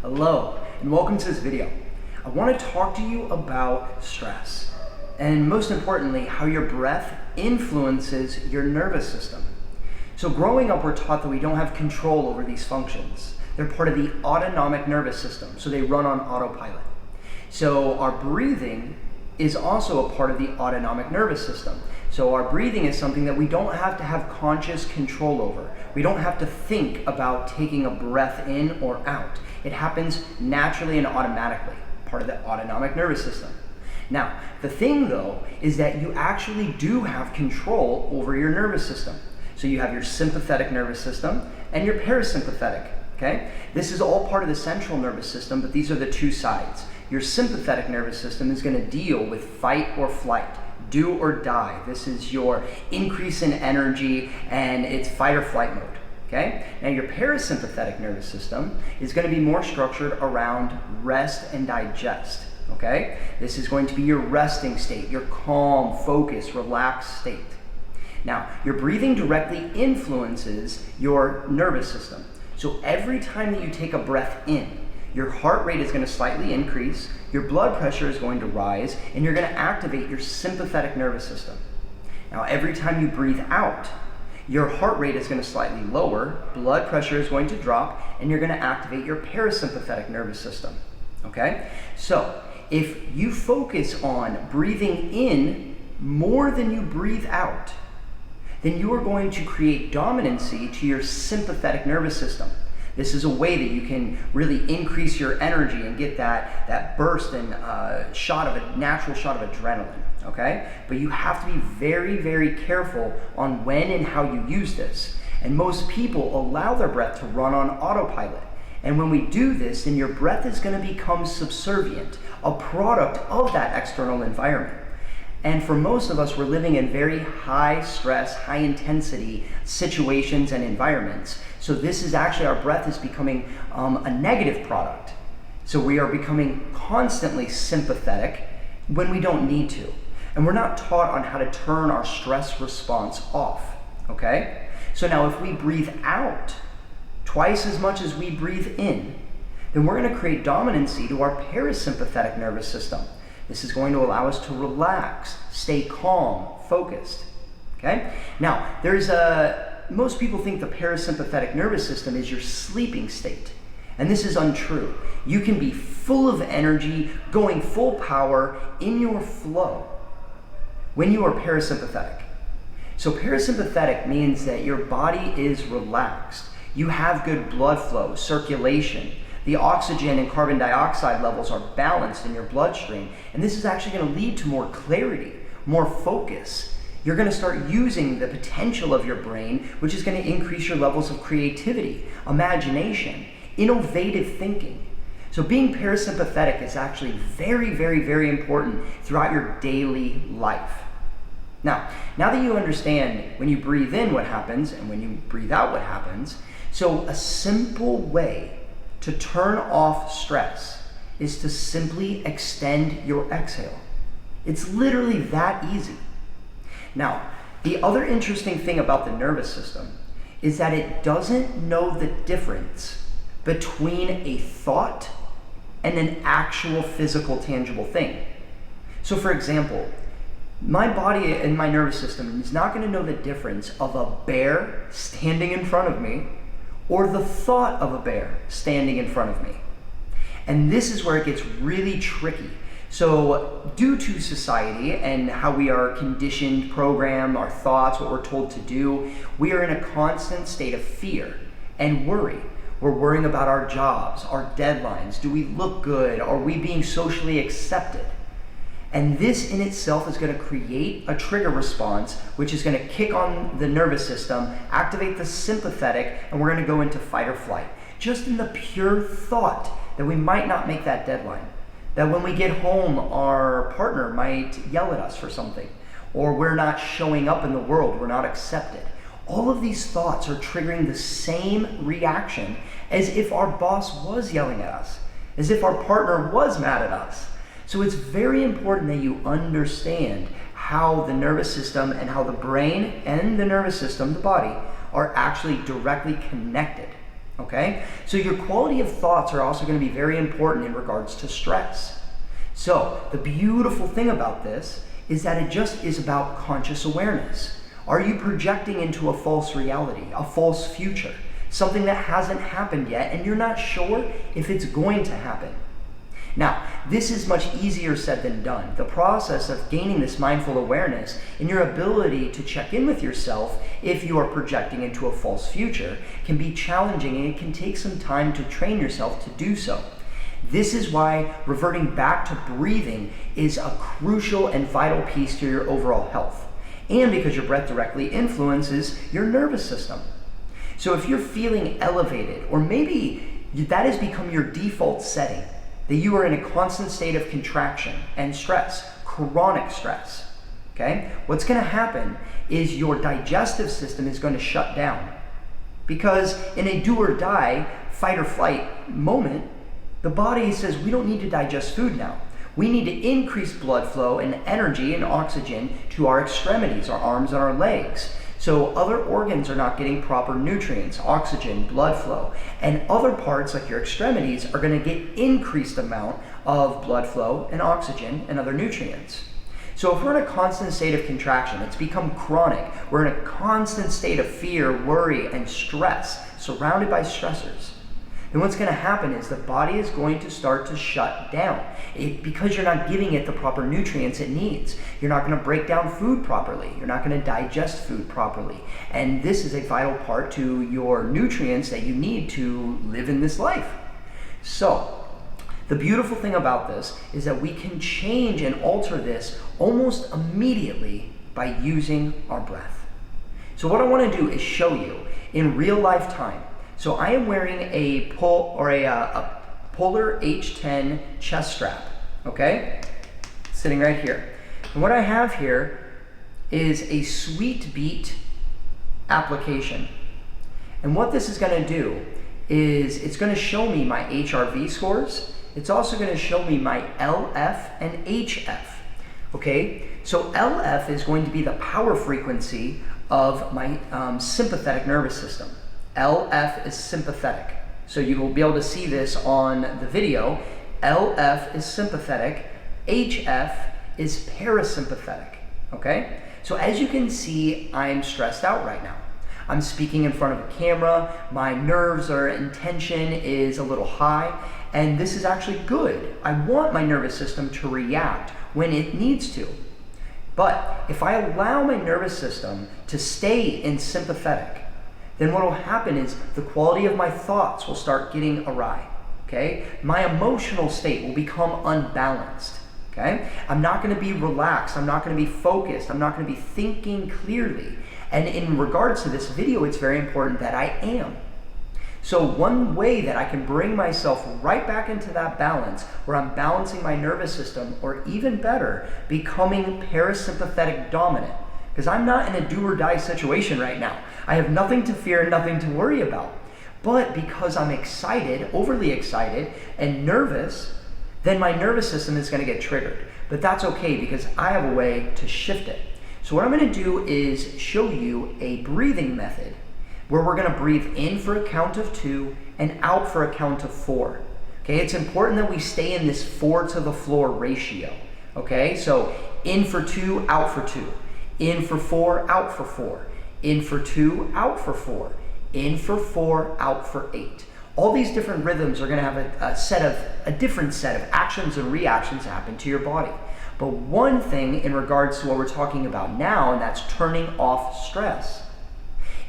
Hello, and welcome to this video. I want to talk to you about stress, and most importantly, how your breath influences your nervous system. So growing up, we're taught that we don't have control over these functions. They're part of the autonomic nervous system, so they run on autopilot. So our breathing is also a part of the autonomic nervous system. So our breathing is something that we don't have to have conscious control over. We don't have to think about taking a breath in or out. It happens naturally and automatically, part of the autonomic nervous system. Now, the thing though is that you actually do have control over your nervous system. So you have your sympathetic nervous system and your parasympathetic, okay? This is all part of the central nervous system, but these are the two sides. Your sympathetic nervous system is going to deal with fight or flight, do or die. This is your increase in energy and it's fight or flight mode. Okay? Now your parasympathetic nervous system is going to be more structured around rest and digest. Okay? This is going to be your resting state, your calm, focused, relaxed state. Now, your breathing directly influences your nervous system. So every time that you take a breath in, your heart rate is going to slightly increase, your blood pressure is going to rise, and you're going to activate your sympathetic nervous system. Now, every time you breathe out, your heart rate is going to slightly lower, blood pressure is going to drop, and you're going to activate your parasympathetic nervous system. Okay? So, if you focus on breathing in more than you breathe out, then you are going to create dominancy to your sympathetic nervous system. This is a way that you can really increase your energy and get that burst and natural shot of adrenaline, okay? But you have to be very, very careful on when and how you use this. And most people allow their breath to run on autopilot. And when we do this, then your breath is going to become subservient, a product of that external environment. And for most of us, we're living in very high stress, high intensity situations and environments. So this is actually, our breath is becoming a negative product. So we are becoming constantly sympathetic when we don't need to. And we're not taught on how to turn our stress response off, okay? So now if we breathe out twice as much as we breathe in, then we're gonna create dominancy to our parasympathetic nervous system. This is going to allow us to relax, stay calm, focused, okay? Now, most people think the parasympathetic nervous system is your sleeping state, and this is untrue. You can be full of energy, going full power in your flow when you are parasympathetic. So parasympathetic means that your body is relaxed. You have good blood flow, circulation. The oxygen and carbon dioxide levels are balanced in your bloodstream, and this is actually going to lead to more clarity, more focus. You're going to start using the potential of your brain, which is going to increase your levels of creativity, imagination, innovative thinking. So being parasympathetic is actually very, very, very important throughout your daily life. Now that you understand when you breathe in what happens and when you breathe out what happens, so a simple way to turn off stress is to simply extend your exhale. It's literally that easy. Now, the other interesting thing about the nervous system is that it doesn't know the difference between a thought and an actual physical, tangible thing. So for example, my body and my nervous system is not going to know the difference of a bear standing in front of me or the thought of a bear standing in front of me. And this is where it gets really tricky. So due to society and how we are conditioned, programmed, our thoughts, what we're told to do, we are in a constant state of fear and worry. We're worrying about our jobs, our deadlines. Do we look good? Are we being socially accepted? And this in itself is going to create a trigger response, which is going to kick on the nervous system, activate the sympathetic, and we're going to go into fight or flight. Just in the pure thought that we might not make that deadline. That when we get home, our partner might yell at us for something, or we're not showing up in the world, we're not accepted. All of these thoughts are triggering the same reaction as if our boss was yelling at us, as if our partner was mad at us. So it's very important that you understand how the nervous system and how the brain and the nervous system, the body, are actually directly connected. okay? So your quality of thoughts are also going to be very important in regards to stress. So the beautiful thing about this is that it just is about conscious awareness. Are you projecting into a false reality, a false future, something that hasn't happened yet and you're not sure if it's going to happen? Now, this is much easier said than done. The process of gaining this mindful awareness and your ability to check in with yourself if you are projecting into a false future can be challenging, and it can take some time to train yourself to do so. This is why reverting back to breathing is a crucial and vital piece to your overall health, and because your breath directly influences your nervous system. So if you're feeling elevated, or maybe that has become your default setting, that you are in a constant state of contraction and stress, chronic stress, okay? What's gonna happen is your digestive system is gonna shut down, because in a do or die, fight or flight moment, the body says we don't need to digest food now. We need to increase blood flow and energy and oxygen to our extremities, our arms and our legs. So other organs are not getting proper nutrients, oxygen, blood flow, and other parts like your extremities are going to get increased amount of blood flow and oxygen and other nutrients. So if we're in a constant state of contraction, it's become chronic, we're in a constant state of fear, worry, and stress, surrounded by stressors, then what's going to happen is the body is going to start to shut down. Because you're not giving it the proper nutrients it needs. You're not going to break down food properly. You're not going to digest food properly. And this is a vital part to your nutrients that you need to live in this life. So, the beautiful thing about this is that we can change and alter this almost immediately by using our breath. So what I want to do is show you in real life time. So I am wearing a Polar H10 chest strap, okay? Sitting right here. And what I have here is a Sweet Beat application. And what this is gonna do is it's gonna show me my HRV scores. It's also gonna show me my LF and HF, okay? So LF is going to be the power frequency of my sympathetic nervous system. LF is sympathetic. So you will be able to see this on the video. LF is sympathetic, HF is parasympathetic, okay? So as you can see, I'm stressed out right now. I'm speaking in front of a camera, my nerves are in tension is a little high, and this is actually good. I want my nervous system to react when it needs to. But if I allow my nervous system to stay in sympathetic, then what will happen is the quality of my thoughts will start getting awry, okay? My emotional state will become unbalanced, okay? I'm not gonna be relaxed, I'm not gonna be focused, I'm not gonna be thinking clearly. And in regards to this video, it's very important that I am. So one way that I can bring myself right back into that balance, where I'm balancing my nervous system, or even better, becoming parasympathetic dominant, because I'm not in a do or die situation right now. I have nothing to fear, nothing to worry about. But because I'm excited, overly excited, and nervous, then my nervous system is gonna get triggered. But that's okay, because I have a way to shift it. So what I'm gonna do is show you a breathing method where we're gonna breathe in for a count of 2 and out for a count of 4. Okay, it's important that we stay in this 4 to the floor ratio. Okay, so in for 2, out for 2. In for 4, out for 4. In for 2, out for 4. In for 4, out for 8. All these different rhythms are going to have a different set of actions and reactions happen to your body. But one thing in regards to what we're talking about now, and that's turning off stress,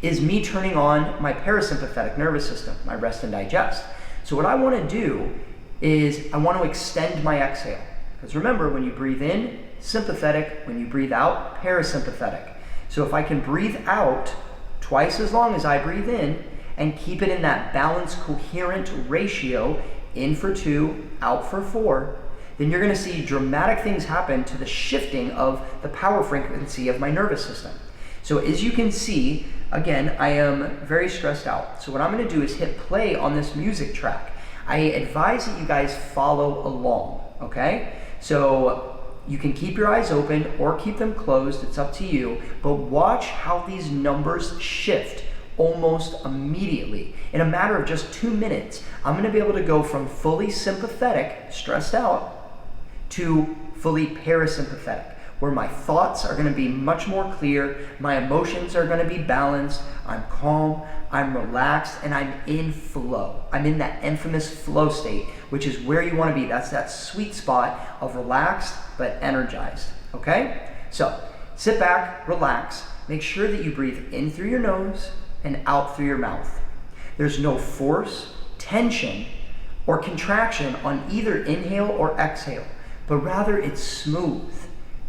is me turning on my parasympathetic nervous system, my rest and digest. So what I want to do is I want to extend my exhale. Because remember, when you breathe in, sympathetic, when you breathe out, parasympathetic. So if I can breathe out twice as long as I breathe in and keep it in that balanced, coherent ratio, in for 2, out for 4, then you're going to see dramatic things happen to the shifting of the power frequency of my nervous system. So as you can see, again, I am very stressed out. So what I'm going to do is hit play on this music track. I advise that you guys follow along, okay? So you can keep your eyes open or keep them closed, it's up to you, but watch how these numbers shift almost immediately. In a matter of just 2 minutes, I'm going to be able to go from fully sympathetic, stressed out, to fully parasympathetic, where my thoughts are going to be much more clear, my emotions are going to be balanced, I'm calm, I'm relaxed, and I'm in flow. I'm in that infamous flow state, which is where you want to be. That's that sweet spot of relaxed but energized, okay? So sit back, relax, make sure that you breathe in through your nose and out through your mouth. There's no force, tension, or contraction on either inhale or exhale, but rather it's smooth,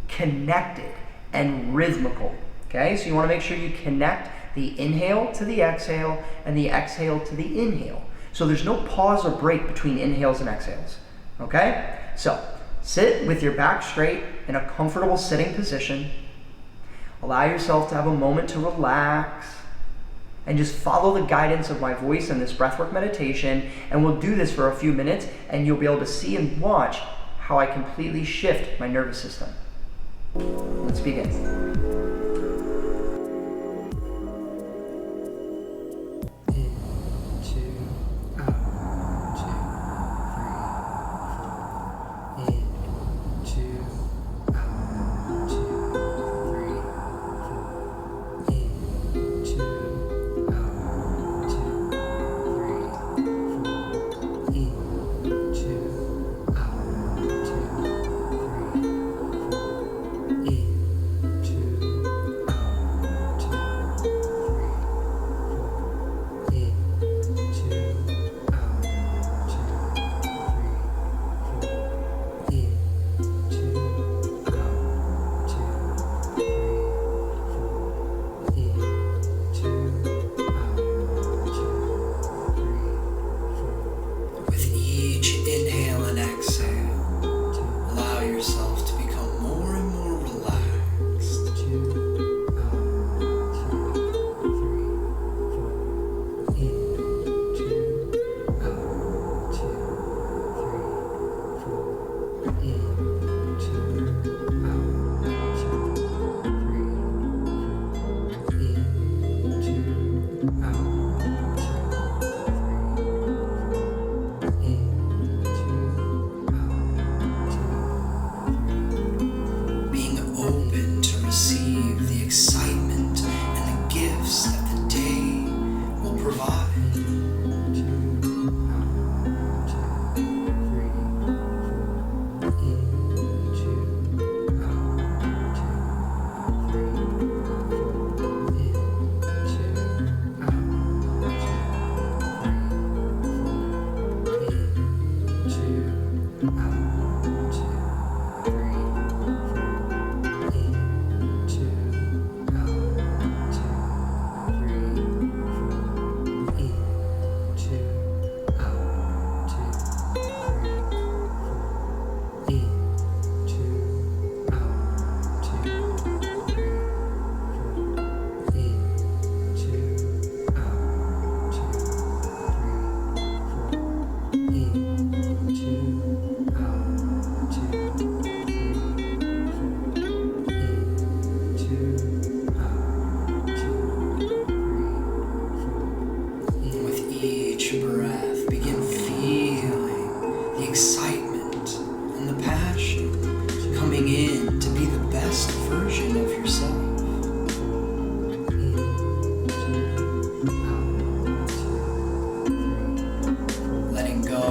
connected, and rhythmical. Okay, so you want to make sure you connect the inhale to the exhale and the exhale to the inhale. So there's no pause or break between inhales and exhales. Okay, so sit with your back straight in a comfortable sitting position. Allow yourself to have a moment to relax and just follow the guidance of my voice in this breathwork meditation. And we'll do this for a few minutes and you'll be able to see and watch how I completely shift my nervous system. Let's begin.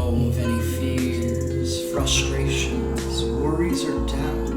Of any fears, frustrations, worries, or doubt.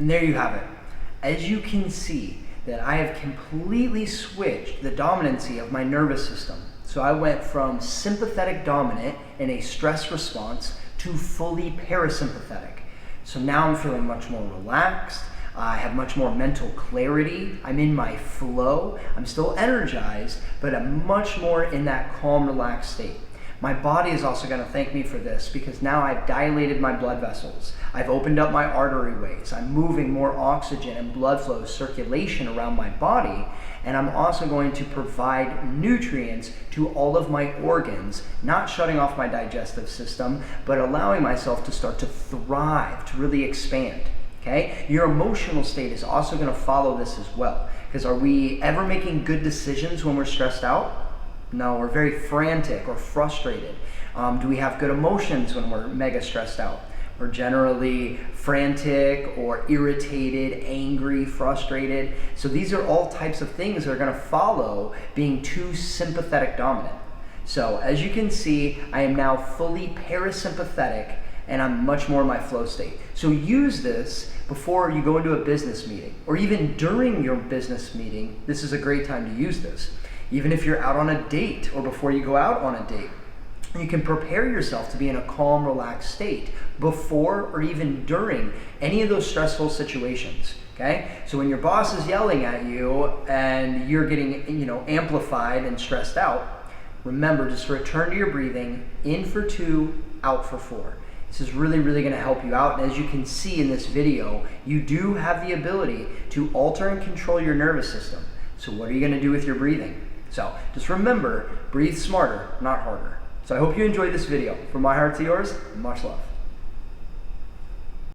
And there you have it. As you can see, that I have completely switched the dominancy of my nervous system. So I went from sympathetic dominant in a stress response to fully parasympathetic. So now I'm feeling much more relaxed. I have much more mental clarity. I'm in my flow. I'm still energized, but I'm much more in that calm, relaxed state. My body is also going to thank me for this because now I've dilated my blood vessels. I've opened up my artery ways. I'm moving more oxygen and blood flow circulation around my body. And I'm also going to provide nutrients to all of my organs, not shutting off my digestive system, but allowing myself to start to thrive, to really expand. Okay? Your emotional state is also going to follow this as well. Because are we ever making good decisions when we're stressed out? No, we're very frantic or frustrated. Do we have good emotions when we're mega stressed out? We're generally frantic or irritated, angry, frustrated. So these are all types of things that are going to follow being too sympathetic dominant. So as you can see, I am now fully parasympathetic and I'm much more in my flow state. So use this before you go into a business meeting or even during your business meeting. This is a great time to use this. Even if you're out on a date or before you go out on a date, you can prepare yourself to be in a calm, relaxed state before or even during any of those stressful situations. Okay? So when your boss is yelling at you and you're getting, amplified and stressed out, remember, just return to your breathing, in for 2, out for 4. This is really, really going to help you out. And as you can see in this video, you do have the ability to alter and control your nervous system. So what are you going to do with your breathing? So just remember, breathe smarter, not harder. So I hope you enjoyed this video. From my heart to yours, much love.